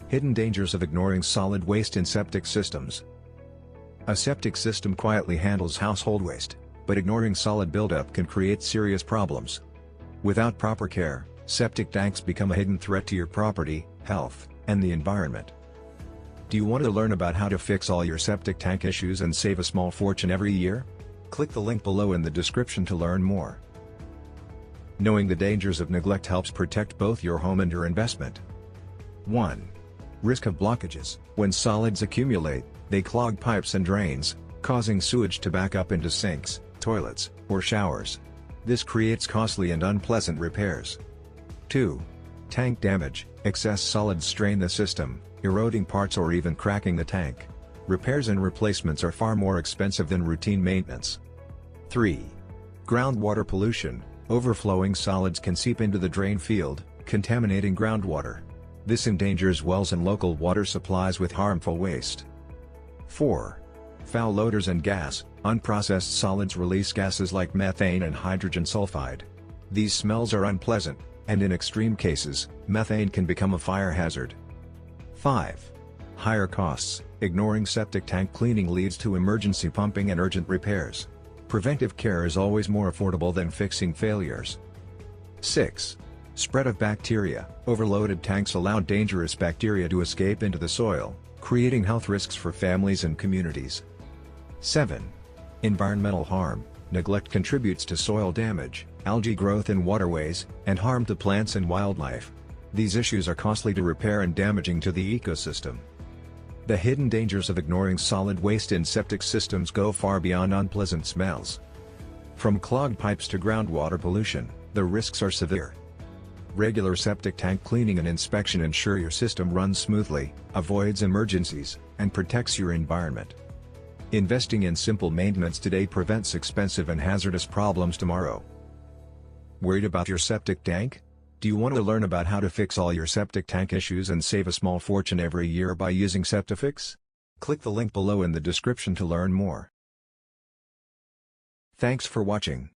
Hidden dangers of ignoring solid waste in septic systems. A septic system quietly handles household waste, but ignoring solid buildup can create serious problems. Without proper care, septic tanks become a hidden threat to your property, health, and the environment. Do you want to learn about how to fix all your septic tank issues and save a small fortune every year? Click the link below in the description to learn more. Knowing the dangers of neglect helps protect both your home and your investment. 1. Risk of blockages. When solids accumulate, they clog pipes and drains, causing sewage to back up into sinks, toilets, or showers. This creates costly and unpleasant repairs. 2. Tank damage. Excess solids strain the system, eroding parts or even cracking the tank. Repairs and replacements are far more expensive than routine maintenance. 3. Groundwater pollution. Overflowing solids can seep into the drain field, contaminating groundwater. This endangers wells and local water supplies with harmful waste. 4. Foul odors and gas. Unprocessed solids release gases like methane and hydrogen sulfide. These smells are unpleasant, and in extreme cases, methane can become a fire hazard. 5. Higher costs. Ignoring septic tank cleaning leads to emergency pumping and urgent repairs. Preventive care is always more affordable than fixing failures. 6. Spread of bacteria. Overloaded tanks allow dangerous bacteria to escape into the soil, creating health risks for families and communities. 7. Environmental harm. Neglect contributes to soil damage, algae growth in waterways, and harm to plants and wildlife. These issues are costly to repair and damaging to the ecosystem. The hidden dangers of ignoring solid waste in septic systems go far beyond unpleasant smells. From clogged pipes to groundwater pollution, the risks are severe. Regular septic tank cleaning and inspection ensure your system runs smoothly, avoids emergencies, and protects your environment. Investing in simple maintenance today prevents expensive and hazardous problems tomorrow. Worried about your septic tank? Do you want to learn about how to fix all your septic tank issues and save a small fortune every year by using Septifix? Click the link below in the description to learn more. Thanks for watching.